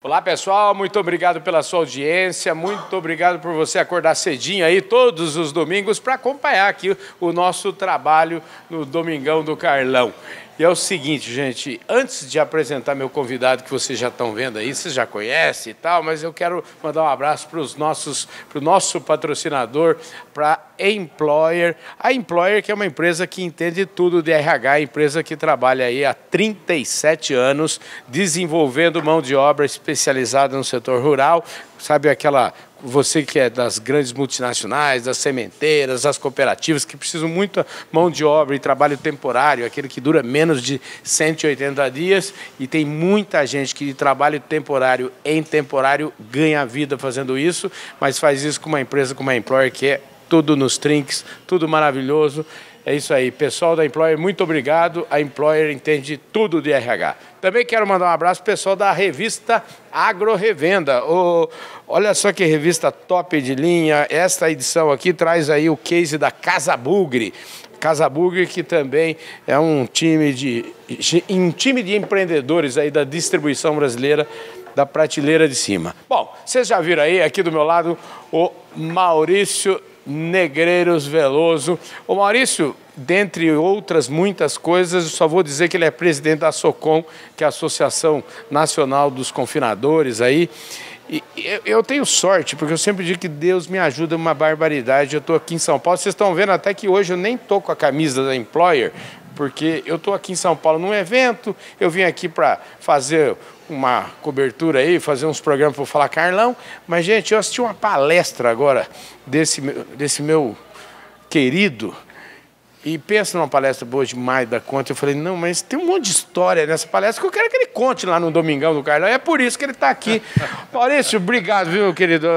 Olá pessoal, muito obrigado pela sua audiência, muito obrigado por você acordar cedinho aí todos os domingos para acompanhar aqui o nosso trabalho no Domingão do Carlão. E é o seguinte, gente, antes de apresentar meu convidado, que vocês já estão vendo aí, vocês já conhecem e tal, mas eu quero mandar um abraço para o nosso patrocinador, para a Employer. A Employer, que é uma empresa que entende tudo de RH, empresa que trabalha aí há 37 anos, desenvolvendo mão de obra especializada no setor rural. Sabe aquela, você que é das grandes multinacionais, das sementeiras, das cooperativas, que precisam muito mão de obra e trabalho temporário, aquele que dura menos de 180 dias, e tem muita gente que de trabalho temporário em temporário ganha vida fazendo isso, mas faz isso com uma empresa como a Employer, que é tudo nos trinques, tudo maravilhoso. É isso aí, pessoal da Employer, muito obrigado. A Employer entende tudo de RH. Também quero mandar um abraço para o pessoal da revista Agro Revenda. Olha só que revista top de linha. Esta edição aqui traz aí o case da Casa Bugre. Casa Bugre, que também é um time de empreendedores aí da distribuição brasileira, da prateleira de cima. Bom, vocês já viram aí, aqui do meu lado, o Maurício Negreiros Veloso. O Maurício, dentre outras muitas coisas, eu só vou dizer que ele é presidente da SOCOM, que é a Associação Nacional dos Confinadores aí. E eu tenho sorte, porque eu sempre digo que Deus me ajuda uma barbaridade. Eu estou aqui em São Paulo, vocês estão vendo até que hoje eu nem estou com a camisa da Employer, porque eu estou aqui em São Paulo num evento, eu vim aqui para fazer uma cobertura aí, fazer uns programas para falar Carlão, mas, gente, eu assisti uma palestra agora desse meu querido, e pensa numa palestra boa demais da conta. Eu falei, não, mas tem um monte de história nessa palestra que eu quero que ele conte lá no Domingão do Carlão, é por isso que ele está aqui. Maurício, obrigado, viu, querido?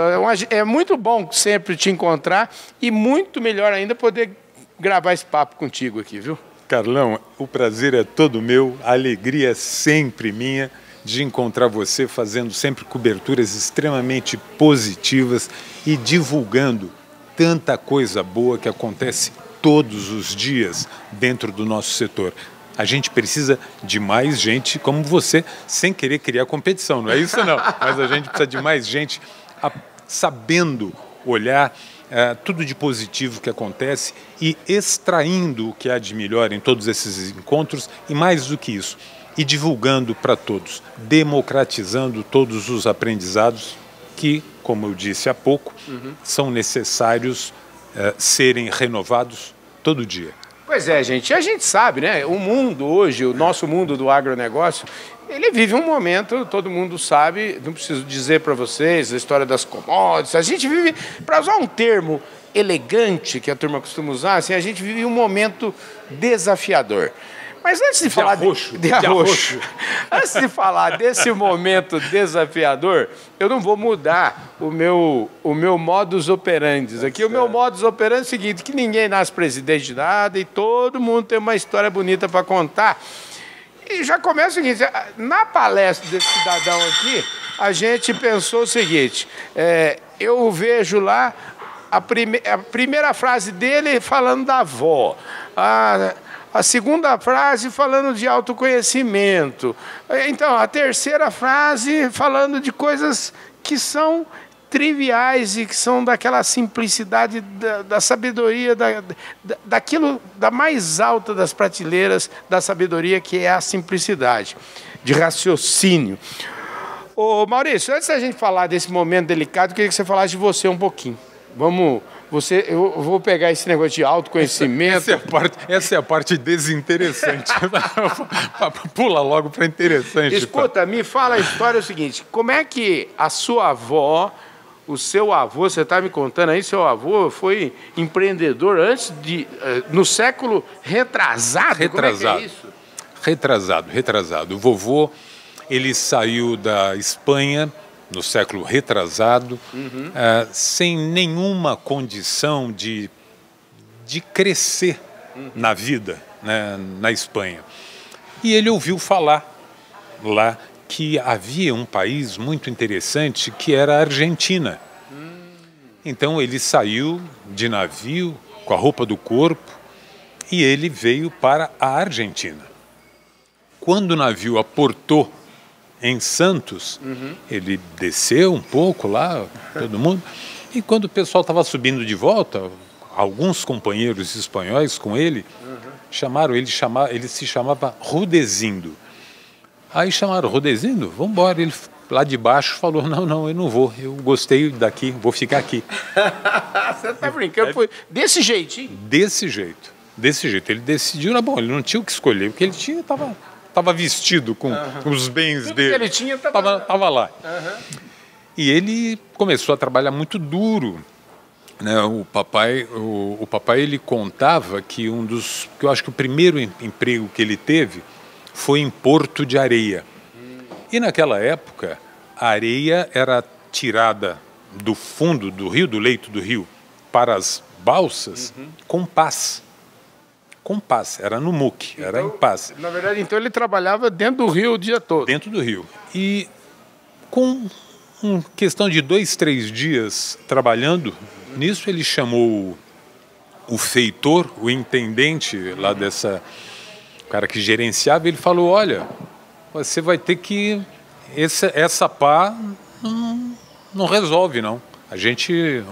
É muito bom sempre te encontrar e muito melhor ainda poder gravar esse papo contigo aqui, viu? Carlão, o prazer é todo meu, a alegria é sempre minha de encontrar você fazendo sempre coberturas extremamente positivas e divulgando tanta coisa boa que acontece todos os dias dentro do nosso setor. A gente precisa de mais gente como você, sem querer criar competição, não é isso não, mas a gente precisa de mais gente sabendo olhar tudo de positivo que acontece e extraindo o que há de melhor em todos esses encontros e mais do que isso, e divulgando para todos, democratizando todos os aprendizados que, como eu disse há pouco, são necessários serem renovados todo dia. Pois é, gente, a gente sabe, né? O mundo hoje, o nosso mundo do agronegócio, ele vive um momento, todo mundo sabe, não preciso dizer para vocês a história das commodities, a gente vive, para usar um termo elegante que a turma costuma usar, assim, a gente vive um momento desafiador. Mas antes de falar antes de falar desse momento desafiador, eu não vou mudar o meu modus operandi aqui. O meu modus operandi é o seguinte, que ninguém nasce presidente de nada e todo mundo tem uma história bonita para contar. E já começa o seguinte, na palestra desse cidadão aqui, a gente pensou o seguinte, eu vejo lá a primeira frase dele falando da avó, a segunda frase falando de autoconhecimento. Então, a terceira frase falando de coisas que são triviais e que são daquela simplicidade da sabedoria, daquilo da mais alta das prateleiras da sabedoria, que é a simplicidade de raciocínio. Ô Maurício, antes da gente falar desse momento delicado, eu queria que você falasse de você um pouquinho. Eu vou pegar esse negócio de autoconhecimento. Essa é a parte desinteressante. Pula logo para interessante. Escuta, me fala a história, é o seguinte, como é que a sua avó, o seu avô, você está me contando aí, seu avô foi empreendedor no século retrasado? Retrasado. Como é que é isso? Retrasado. O vovô, ele saiu da Espanha no século retrasado, sem nenhuma condição de crescer na vida, né, na Espanha. E ele ouviu falar lá que havia um país muito interessante que era a Argentina. Então ele saiu de navio com a roupa do corpo e ele veio para a Argentina. Quando o navio aportou em Santos, ele desceu um pouco lá, todo mundo, e quando o pessoal estava subindo de volta, alguns companheiros espanhóis com ele, chamaram ele, ele se chamava Rudecindo. Aí chamaram Rudecindo, vamos embora. Ele lá de baixo falou, não, eu não vou, eu gostei daqui, vou ficar aqui. Você tá brincando, foi desse jeitinho? Desse jeito. Ele decidiu, ele não tinha o que escolher, o que ele tinha estava vestido com os bens Tudo dele. que ele tinha estava lá. E ele começou a trabalhar muito duro, né? O papai ele contava que que eu acho que o primeiro emprego que ele teve foi em Porto de Areia. E naquela época a areia era tirada do fundo do rio, do leito do rio, para as balsas com pás. Com pás, era no muque, então, era em pás. Na verdade, então ele trabalhava dentro do rio o dia todo? Dentro do rio. E com questão de 2, 3 dias trabalhando nisso, ele chamou o feitor, o intendente lá dessa, o cara que gerenciava, ele falou, olha, você vai ter que, essa pá não resolve não.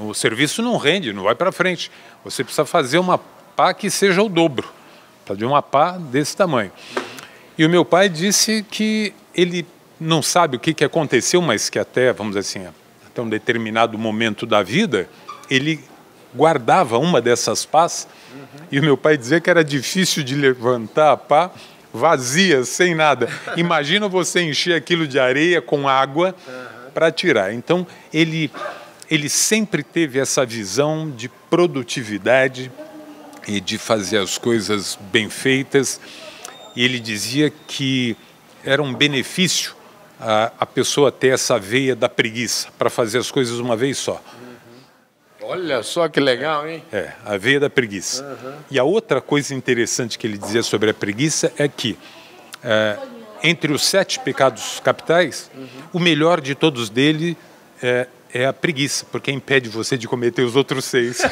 O serviço não rende, não vai para frente. Você precisa fazer uma pá que seja o dobro, de uma pá desse tamanho. E o meu pai disse que ele não sabe o que aconteceu, mas que até, vamos dizer assim, até um determinado momento da vida, ele guardava uma dessas pás, e o meu pai dizia que era difícil de levantar a pá vazia, sem nada. Imagina você encher aquilo de areia com água para tirar. Então, ele sempre teve essa visão de produtividade e de fazer as coisas bem feitas. E ele dizia que era um benefício a pessoa ter essa veia da preguiça para fazer as coisas uma vez só. Olha só que legal, hein? A veia da preguiça. E a outra coisa interessante que ele dizia sobre a preguiça é que entre os 7 pecados capitais, o melhor de todos dele é a preguiça, porque impede você de cometer os outros 6.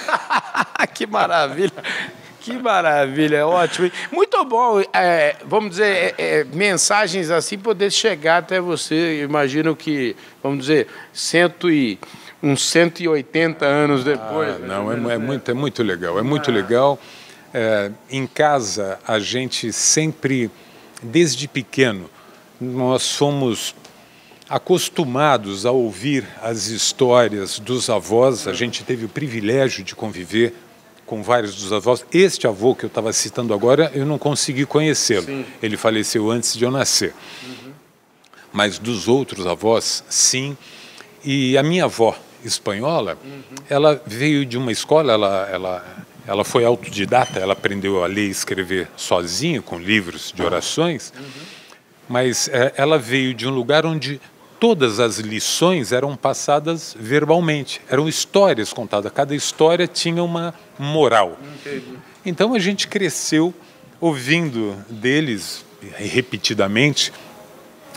Que maravilha! Que maravilha, ótimo. Muito bom, vamos dizer, mensagens assim poder chegar até você. Eu imagino que, vamos dizer, uns 180 anos depois. Não, é muito legal, é muito legal. Em casa, a gente sempre, desde pequeno, nós fomos acostumados a ouvir as histórias dos avós. A gente teve o privilégio de conviver com vários dos avós. Este avô que eu estava citando agora, eu não consegui conhecê-lo. Ele faleceu antes de eu nascer. Mas dos outros avós, sim. E a minha avó espanhola, ela veio de uma escola, ela foi autodidata, ela aprendeu a ler e escrever sozinha, com livros de orações, mas ela veio de um lugar onde todas as lições eram passadas verbalmente, eram histórias contadas, cada história tinha uma moral. Então a gente cresceu ouvindo deles repetidamente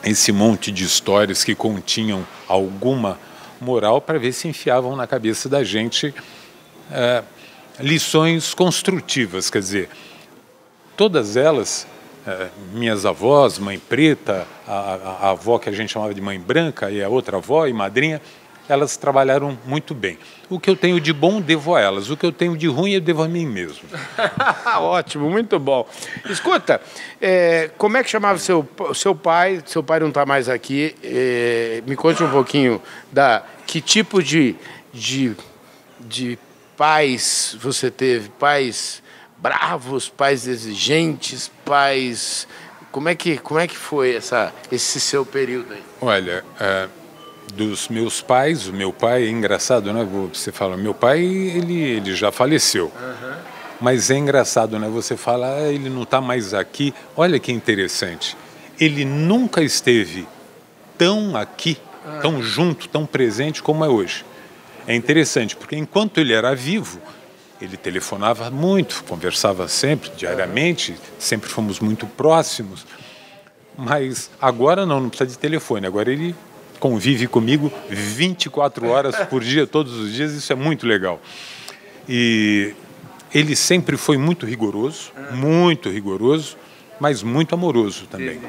esse monte de histórias que continham alguma moral para ver se enfiavam na cabeça da gente lições construtivas, quer dizer, todas elas, minhas avós, mãe preta, a avó que a gente chamava de mãe branca e a outra avó e madrinha, elas trabalharam muito bem. O que eu tenho de bom, devo a elas. O que eu tenho de ruim, eu devo a mim mesmo. Ótimo, muito bom. Escuta, como é que chamava seu pai? Seu pai não está mais aqui. Me conte um pouquinho que tipo de pais você teve? Pais bravos, pais exigentes, pais... Como é que foi esse seu período aí? Olha, dos meus pais, o meu pai, é engraçado, né? Você fala, meu pai, ele já faleceu. Mas é engraçado, né? Você fala, ele não está mais aqui. Olha que interessante. Ele nunca esteve tão aqui, tão junto, tão presente como é hoje. É interessante, porque enquanto ele era vivo, ele telefonava muito, conversava sempre, diariamente, sempre fomos muito próximos. Mas agora não precisa de telefone. Agora ele convive comigo 24 horas por dia, todos os dias. Isso é muito legal. E ele sempre foi muito rigoroso, mas muito amoroso também.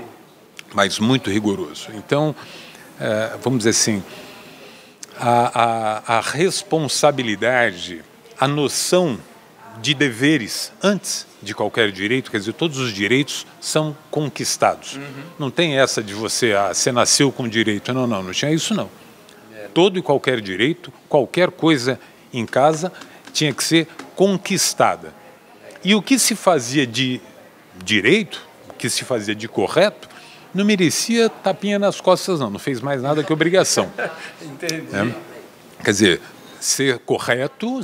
mas muito rigoroso. Então, vamos dizer assim, a responsabilidade, a noção de deveres antes de qualquer direito, quer dizer, todos os direitos são conquistados. Não tem essa de você nasceu com direito. Não tinha isso não. Todo e qualquer direito, qualquer coisa em casa tinha que ser conquistada. E o que se fazia de direito, o que se fazia de correto, não merecia tapinha nas costas não fez mais nada que obrigação. Entendi. Quer dizer, ser correto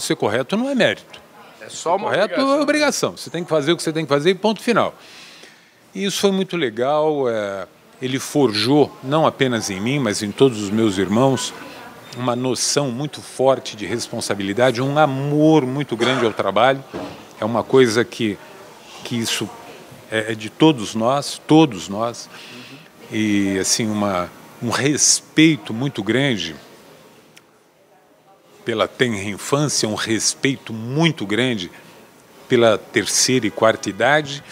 não é mérito. É só uma correto obrigação. É obrigação. Você tem que fazer o que você tem que fazer e ponto final. E isso foi muito legal. Ele forjou, não apenas em mim, mas em todos os meus irmãos, uma noção muito forte de responsabilidade, um amor muito grande ao trabalho. É uma coisa que isso é de todos nós. E assim, um respeito muito grande pela tenra infância, um respeito muito grande pela terceira e quarta idade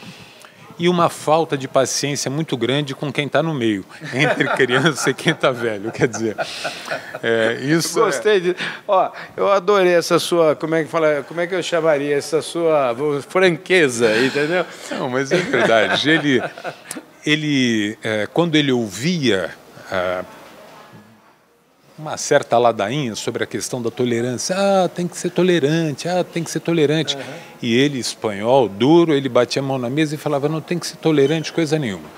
e uma falta de paciência muito grande com quem está no meio, entre criança e quem está velho. Quer dizer, isso... Gostei disso. Ó, eu adorei essa sua, como é que eu chamaria, essa sua franqueza, entendeu? Não, mas é verdade. Ele quando ele ouvia uma certa ladainha sobre a questão da tolerância, tem que ser tolerante, tem que ser tolerante. E ele, espanhol, duro, ele batia a mão na mesa e falava, não tem que ser tolerante coisa nenhuma,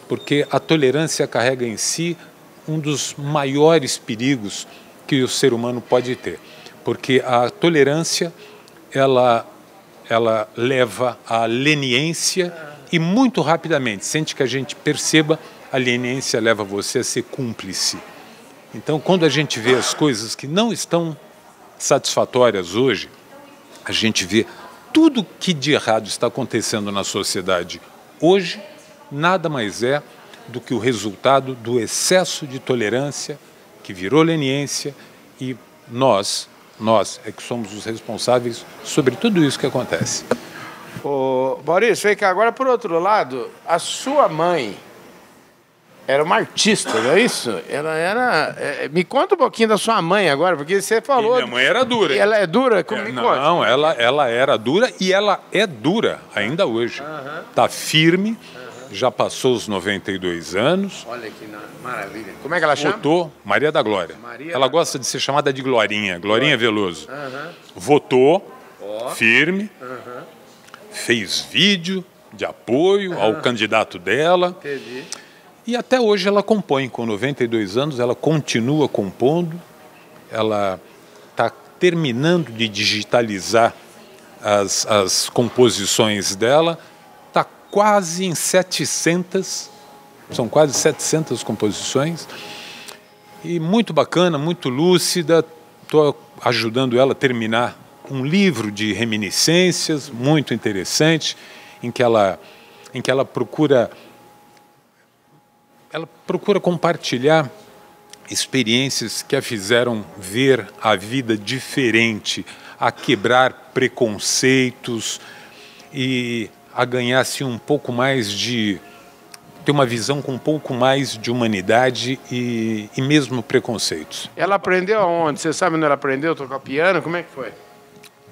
porque a tolerância carrega em si um dos maiores perigos que o ser humano pode ter, porque a tolerância, ela leva à leniência e muito rapidamente, sente que a gente perceba, a leniência leva você a ser cúmplice. Então, quando a gente vê as coisas que não estão satisfatórias hoje, a gente vê tudo que de errado está acontecendo na sociedade hoje, nada mais é do que o resultado do excesso de tolerância que virou leniência e nós é que somos os responsáveis sobre tudo isso que acontece. Ô, Maurício, vem cá, agora por outro lado, a sua mãe era uma artista, não é isso? Ela era... me conta um pouquinho da sua mãe agora, porque você falou... E minha mãe era dura. E ela é dura? Não, ela era dura e ela é dura ainda hoje. Está firme, já passou os 92 anos. Olha que maravilha. Como é que ela chama? Votou, Maria da Glória. Ela gosta de ser chamada de Glorinha Veloso. Votou, firme, fez vídeo de apoio ao candidato dela. Entendi. E até hoje ela compõe, com 92 anos, ela continua compondo, ela está terminando de digitalizar as composições dela, está quase em 700, são quase 700 composições, e muito bacana, muito lúcida, estou ajudando ela a terminar um livro de reminiscências muito interessante, em que ela procura compartilhar experiências que a fizeram ver a vida diferente, a quebrar preconceitos e a ganhar assim, um pouco mais de... ter uma visão com um pouco mais de humanidade e mesmo preconceitos. Ela aprendeu aonde? Você sabe onde ela aprendeu a tocar piano? Como é que foi?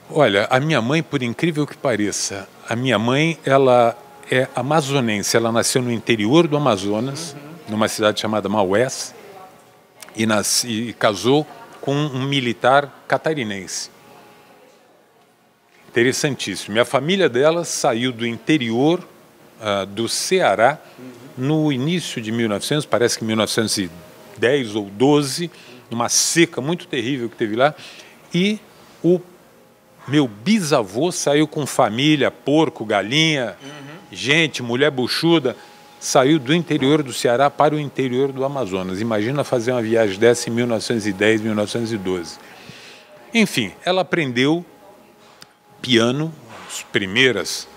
Olha, a minha mãe, por incrível que pareça, a minha mãe, ela é amazonense, ela nasceu no interior do Amazonas, numa cidade chamada Maués, e casou com um militar catarinense. Interessantíssimo. Minha família dela saiu do interior do Ceará no início de 1900, parece que 1910 ou 12, numa seca muito terrível que teve lá, e o meu bisavô saiu com família, porco, galinha, gente, mulher buchuda, saiu do interior do Ceará para o interior do Amazonas. Imagina fazer uma viagem dessa em 1910, 1912. Enfim, ela aprendeu piano, as primeiras,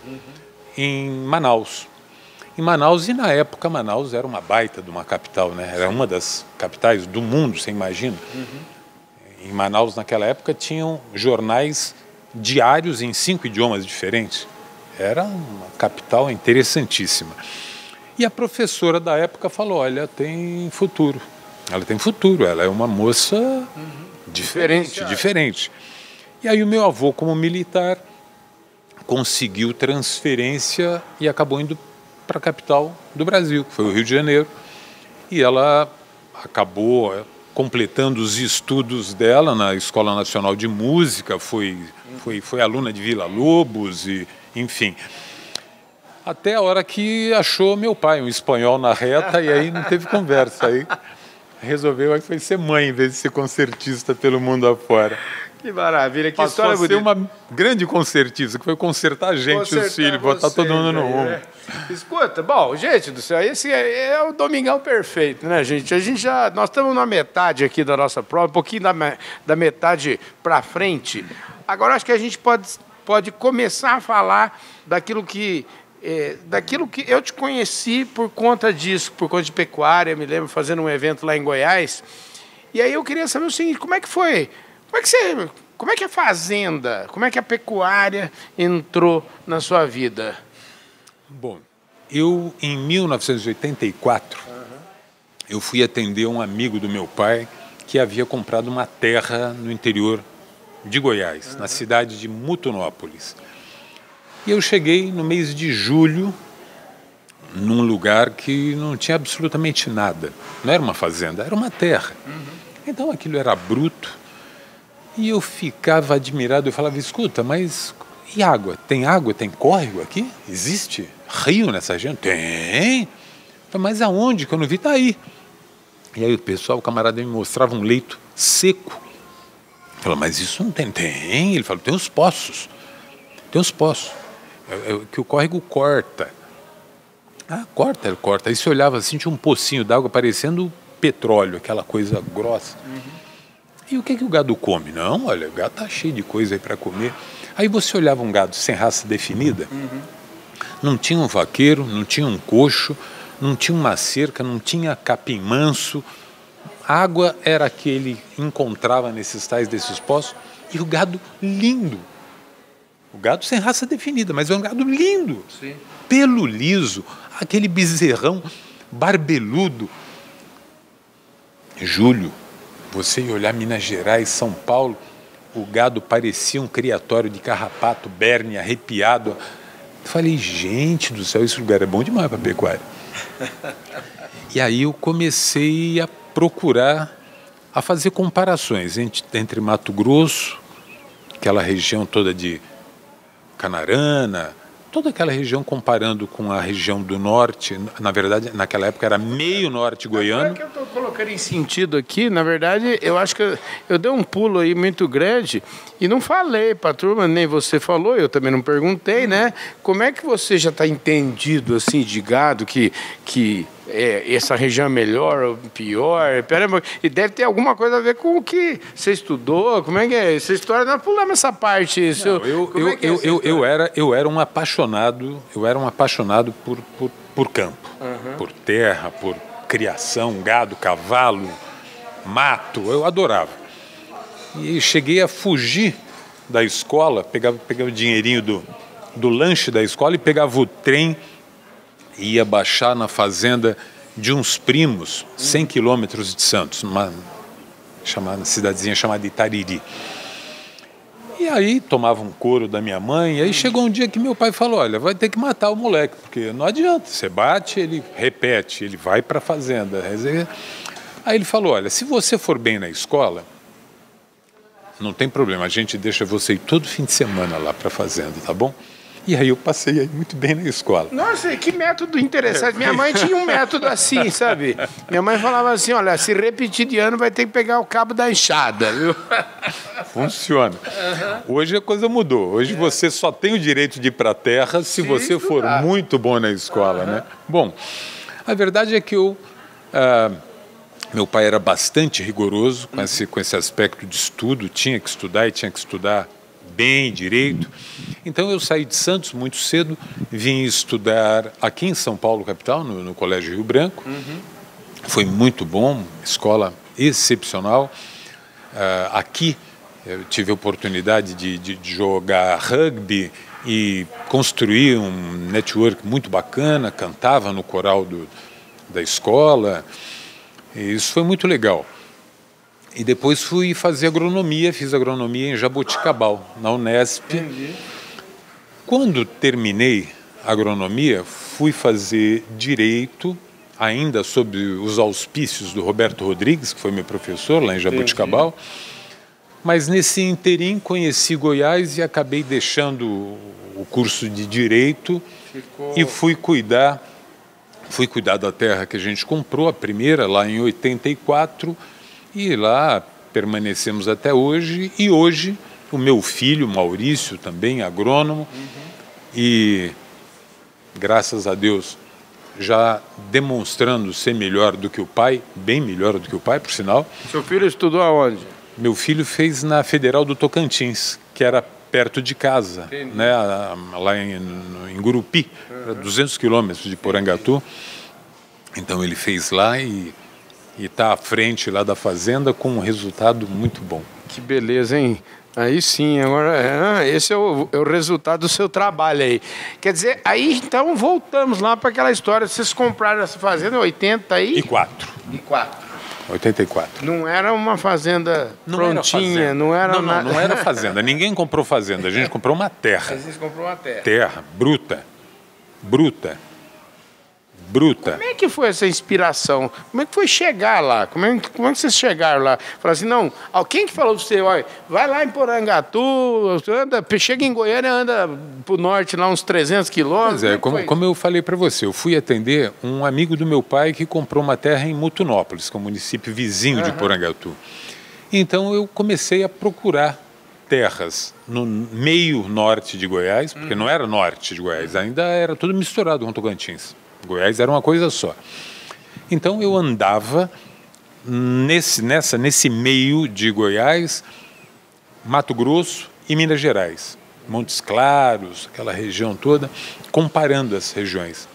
em Manaus. Em Manaus, e na época Manaus era uma baita de uma capital, né? Era uma das capitais do mundo, você imagina? Em Manaus, naquela época, tinham jornais diários em 5 idiomas diferentes. Era uma capital interessantíssima. E a professora da época falou, olha, tem futuro. Ela tem futuro, ela é uma moça diferente. E aí o meu avô, como militar, conseguiu transferência e acabou indo para a capital do Brasil, que foi o Rio de Janeiro. E ela acabou completando os estudos dela na Escola Nacional de Música, foi aluna de Villa-Lobos, e, enfim. Até a hora que achou meu pai, um espanhol na reta, e aí não teve conversa. Aí resolveu, aí foi ser mãe em vez de ser concertista pelo mundo afora. Que maravilha, que Passou história bonita. Passou a ser uma grande concertista, que foi consertar a gente, os filhos, botar todo mundo no rumo. Né? Escuta, bom, gente do céu, esse é o domingão perfeito, né, gente? Nós estamos na metade aqui da nossa prova, um pouquinho da metade para frente. Agora acho que a gente pode começar a falar daquilo que eu te conheci por conta disso, por conta de pecuária. Me lembro fazendo um evento lá em Goiás. E aí eu queria saber o seguinte, como é que foi? Como é que a fazenda, como é que a pecuária entrou na sua vida? Bom, eu em 1984, eu fui atender um amigo do meu pai que havia comprado uma terra no interior de Goiás, na cidade de Mutunópolis. E eu cheguei no mês de julho, num lugar que não tinha absolutamente nada. Não era uma fazenda, era uma terra. Então aquilo era bruto. E eu ficava admirado, eu falava, escuta, mas e água? Tem água, tem córrego aqui? Existe rio nessa região? Tem. Mas aonde que eu não vi? Tá aí. E aí o camarada me mostrava um leito seco. Eu falava, mas isso não tem? Tem. Ele falou, tem os poços. Tem os poços. Que o córrego corta. Ah, corta. Aí você olhava assim, tinha um pocinho d'água parecendo petróleo, aquela coisa grossa. E o que o gado come? Não, olha, o gado tá cheio de coisa aí para comer. Aí você olhava um gado sem raça definida, não tinha um vaqueiro, não tinha um coxo, não tinha uma cerca, não tinha capim manso. A água era a que ele encontrava nesses tais desses poços. E o gado lindo. O gado sem raça definida, mas é um gado lindo. Sim. Pelo liso, aquele bezerrão barbeludo. Júlio, você ia olhar Minas Gerais, São Paulo, o gado parecia um criatório de carrapato, berne, arrepiado. Eu falei, gente do céu, esse lugar é bom demais para pecuária. E aí eu comecei a procurar, a fazer comparações entre Mato Grosso, aquela região toda de Canarana, toda aquela região comparando com a região do norte. Na verdade, naquela época era meio norte goiano. Agora que eu estou colocando em sentido aqui, na verdade, eu acho que eu dei um pulo aí muito grande e não falei para a turma, nem você falou, eu também não perguntei, né? Como é que você já está entendido, assim, de gado, que essa região é melhor ou pior? E deve ter alguma coisa a ver com o que você estudou, como é que é essa história? Nós pulamos essa parte. Eu era um apaixonado por campo, por terra, por criação, gado, cavalo, mato, eu adorava. E cheguei a fugir da escola, pegava o dinheirinho do lanche da escola e pegava o trem e ia baixar na fazenda de uns primos, 100 quilômetros de Santos, uma cidadezinha chamada Itariri. E aí tomava um couro da minha mãe, e aí chegou um dia que meu pai falou, olha, vai ter que matar o moleque, porque não adianta, você bate, ele repete, ele vai para a fazenda. Aí ele falou, olha, se você for bem na escola, não tem problema, a gente deixa você ir todo fim de semana lá para a fazenda, tá bom? E aí eu passei aí muito bem na escola. Nossa, que método interessante. Minha mãe tinha um método assim, sabe? Minha mãe falava assim, olha, se repetir de ano vai ter que pegar o cabo da enxada, viu? Funciona. Hoje a coisa mudou. Hoje você só tem o direito de ir para a terra se você estudar. For muito bom na escola, né? Bom, a verdade é que meu pai era bastante rigoroso com esse aspecto de estudo, tinha que estudar e tinha que estudar bem, direito. Então eu saí de Santos muito cedo, vim estudar aqui em São Paulo, capital, no Colégio Rio Branco. Foi muito bom, escola excepcional. Aqui eu tive a oportunidade de jogar rugby, e construí um network muito bacana, cantava no coral da escola, e isso foi muito legal. E depois fui fazer agronomia, fiz agronomia em Jaboticabal, na Unesp. Entendi. Quando terminei a agronomia, fui fazer direito, ainda sob os auspícios do Roberto Rodrigues, que foi meu professor lá em Jaboticabal. Mas nesse interim conheci Goiás e acabei deixando o curso de direito e fui cuidar da terra que a gente comprou, a primeira, lá em 84, e lá permanecemos até hoje. E hoje o meu filho, Maurício, também agrônomo, e graças a Deus já demonstrando ser melhor do que o pai, bem melhor do que o pai, por sinal. Seu filho estudou aonde? Meu filho fez na Federal do Tocantins, que era perto de casa, né, lá em Gurupi, 200 quilômetros de Porangatu. Então ele fez lá e está à frente lá da fazenda com um resultado muito bom. Que beleza, hein? Aí sim, agora esse é o resultado do seu trabalho aí. Quer dizer, aí então voltamos lá para aquela história. Vocês compraram essa fazenda em 84. 84. Não era uma fazenda prontinha, não era nada. Não era fazenda. Ninguém comprou fazenda. A gente comprou uma terra. Vocês comprou uma terra. Terra, bruta. Como é que foi essa inspiração? Como é que foi chegar lá? Como é que vocês chegaram lá? Falaram assim, não, quem que falou para você, olha, vai lá em Porangatu, chega em Goiânia, anda para o norte lá uns 300 quilômetros. Pois é, como eu falei para você, eu fui atender um amigo do meu pai que comprou uma terra em Mutunópolis, que é um município vizinho de Porangatu. Então eu comecei a procurar terras no meio norte de Goiás, porque não era norte de Goiás, ainda era tudo misturado com Tocantins. Goiás era uma coisa só. Então eu andava nesse meio de Goiás, Mato Grosso e Minas Gerais, Montes Claros, aquela região toda, comparando as regiões.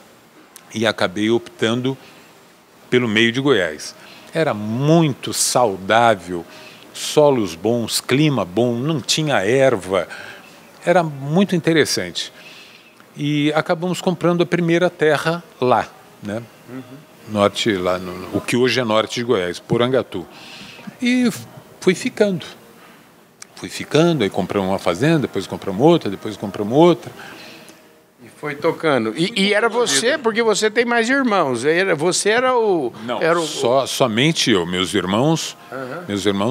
E acabei optando pelo meio de Goiás. Era muito saudável, solos bons, clima bom, não tinha erva, era muito interessante. E acabamos comprando a primeira terra lá, né? Norte, lá o que hoje é norte de Goiás, Porangatu. E fui ficando, aí compramos uma fazenda, depois compramos outra. E foi tocando. E era você, porque você tem mais irmãos. Você era o... Não, somente eu. Meus irmãos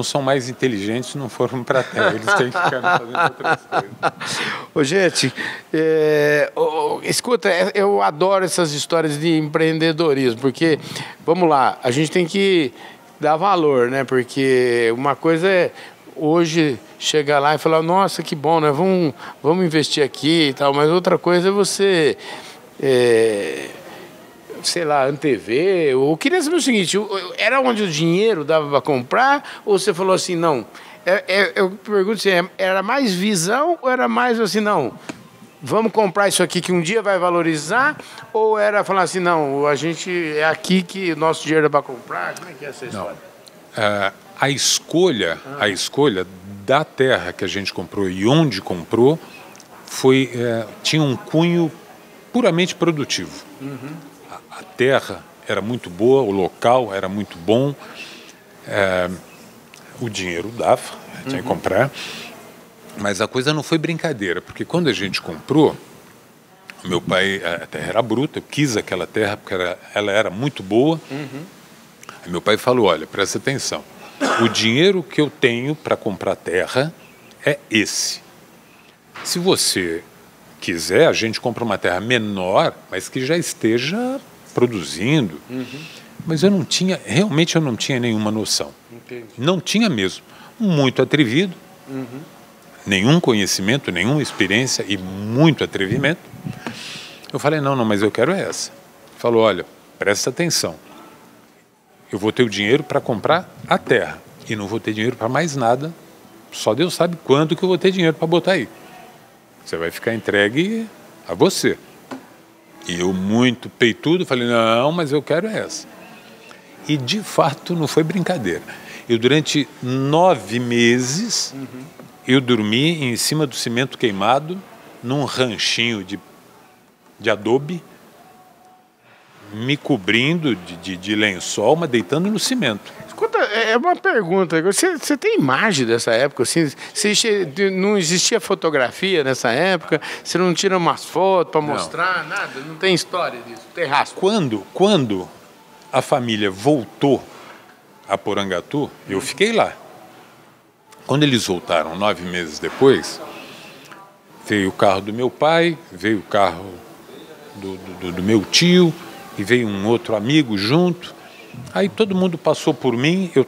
são mais inteligentes, não foram para a terra. Eles têm que ficar fazendo outras coisas. Ô, gente, escuta, eu adoro essas histórias de empreendedorismo, porque, vamos lá, a gente tem que dar valor, né? Porque uma coisa é hoje chegar lá e falar, nossa, que bom, né? Vamos investir aqui e tal, mas outra coisa é você, sei lá, antever. Eu queria saber o seguinte, era onde o dinheiro dava para comprar, ou você falou assim, não, eu pergunto se era mais visão ou era mais assim, não, vamos comprar isso aqui que um dia vai valorizar, ou era falar assim, não, a gente é aqui que o nosso dinheiro é para comprar? Como é que é essa história? A escolha da terra que a gente comprou e onde comprou tinha um cunho puramente produtivo. A terra era muito boa, o local era muito bom, o dinheiro dava, tinha que comprar, mas a coisa não foi brincadeira, porque quando a gente comprou, meu pai, a terra era bruta, eu quis aquela terra porque ela era muito boa. Aí meu pai falou, olha, presta atenção, o dinheiro que eu tenho para comprar terra é esse. Se você quiser, a gente compra uma terra menor, mas que já esteja produzindo. Mas realmente eu não tinha nenhuma noção. Entendi. Não tinha mesmo. Muito atrevido, nenhum conhecimento, nenhuma experiência e muito atrevimento. Eu falei, não, mas eu quero essa. Ele falou, olha, presta atenção. Eu vou ter o dinheiro para comprar a terra e não vou ter dinheiro para mais nada. Só Deus sabe quanto que eu vou ter dinheiro para botar aí. Você vai ficar entregue a você. E eu, muito peitudo, falei, não, mas eu quero essa. E, de fato, não foi brincadeira. Eu, durante 9 meses, eu dormi em cima do cimento queimado num ranchinho de adobe, me cobrindo de lençol, mas deitando no cimento. Escuta, é uma pergunta. Você tem imagem dessa época? Assim, não existia fotografia nessa época? Você não tira umas fotos para mostrar? Nada? Não tem história disso? Tem rastro? Quando a família voltou a Porangatu, eu fiquei lá. Quando eles voltaram 9 meses depois, veio o carro do meu pai, veio o carro do meu tio, e veio um outro amigo junto. Aí todo mundo passou por mim. Eu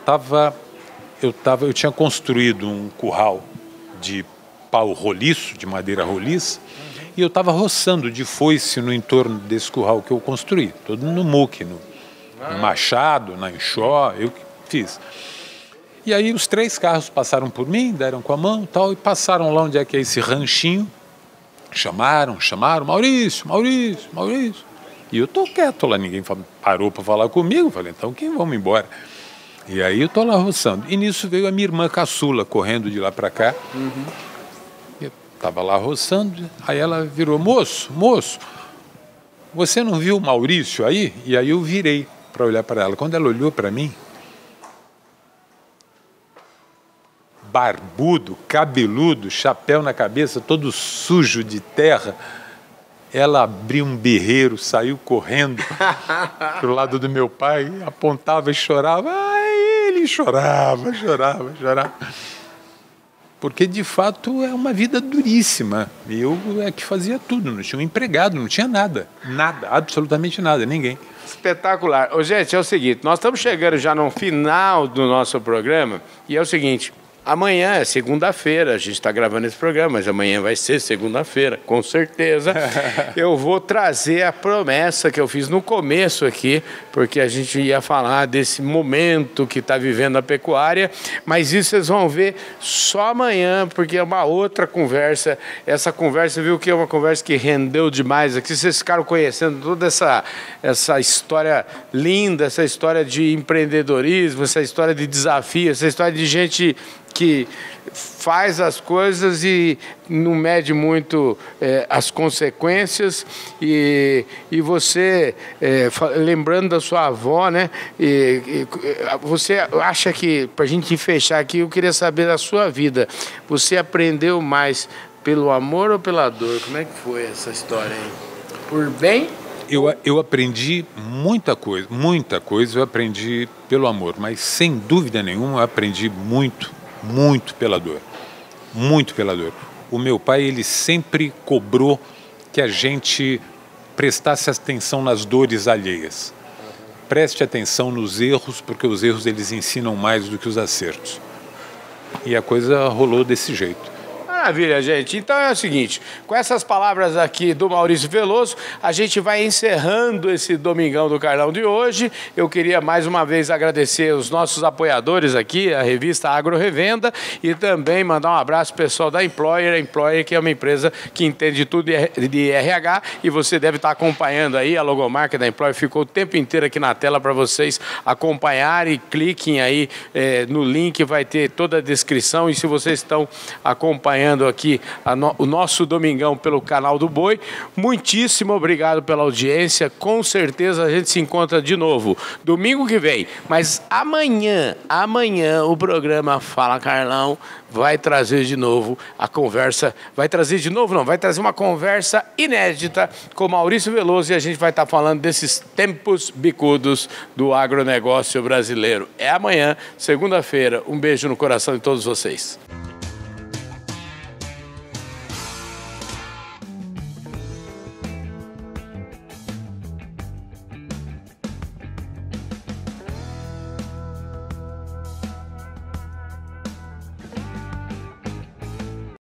tinha construído um curral de pau roliço, de madeira roliça, e eu estava roçando de foice no entorno desse curral que eu construí, todo no muque, no machado, na enxó, eu que fiz. E aí os 3 carros passaram por mim, deram com a mão e tal, e passaram lá onde é que é esse ranchinho, chamaram, Maurício. E eu tô quieto lá, ninguém parou para falar comigo. Falei, então quem vamos embora? E aí eu tô lá roçando. E nisso veio a minha irmã caçula, correndo de lá para cá. Eu tava lá roçando, aí ela virou, moço, você não viu o Maurício aí? E aí eu virei para olhar para ela. Quando ela olhou para mim, barbudo, cabeludo, chapéu na cabeça, todo sujo de terra, ela abriu um berreiro, saiu correndo pro lado do meu pai, apontava e chorava. Ai, ele chorava. Porque, de fato, é uma vida duríssima. Eu é que fazia tudo, não tinha um empregado, não tinha nada. Nada, absolutamente nada, ninguém. Espetacular. Ô, gente, é o seguinte, nós estamos chegando já no final do nosso programa, e é o seguinte... Amanhã é segunda-feira, a gente está gravando esse programa, mas amanhã vai ser segunda-feira, com certeza. Eu vou trazer a promessa que eu fiz no começo aqui, porque a gente ia falar desse momento que está vivendo a pecuária, mas isso vocês vão ver só amanhã, porque é uma outra conversa. Essa conversa, viu que é uma conversa que rendeu demais aqui, vocês ficaram conhecendo toda essa história linda, essa história de empreendedorismo, essa história de desafio, essa história de gente que faz as coisas e não mede muito as consequências, e você, lembrando da sua avó, né? Você acha que, para a gente fechar aqui, eu queria saber da sua vida, você aprendeu mais pelo amor ou pela dor? Como é que foi essa história aí? Por bem? Eu aprendi muita coisa eu aprendi pelo amor, mas sem dúvida nenhuma eu aprendi muito pela dor. O meu pai, ele sempre cobrou que a gente prestasse atenção nas dores alheias. Preste atenção nos erros, porque os erros eles ensinam mais do que os acertos. E a coisa rolou desse jeito. Maravilha, gente. Então é o seguinte, com essas palavras aqui do Maurício Veloso, a gente vai encerrando esse Domingão do Carlão de hoje. Eu queria mais uma vez agradecer os nossos apoiadores aqui, a revista Agro Revenda, e também mandar um abraço pro pessoal da Employer, que é uma empresa que entende tudo de RH, e você deve estar acompanhando aí, a logomarca da Employer ficou o tempo inteiro aqui na tela para vocês acompanharem. Cliquem aí no link, vai ter toda a descrição, e se vocês estão acompanhando aqui o nosso Domingão pelo canal do Boi, muitíssimo obrigado pela audiência. Com certeza a gente se encontra de novo domingo que vem, mas amanhã o programa Fala Carlão vai trazer de novo a conversa, vai trazer uma conversa inédita com Maurício Veloso, e a gente vai estar falando desses tempos bicudos do agronegócio brasileiro. É amanhã, segunda-feira. Um beijo no coração de todos vocês.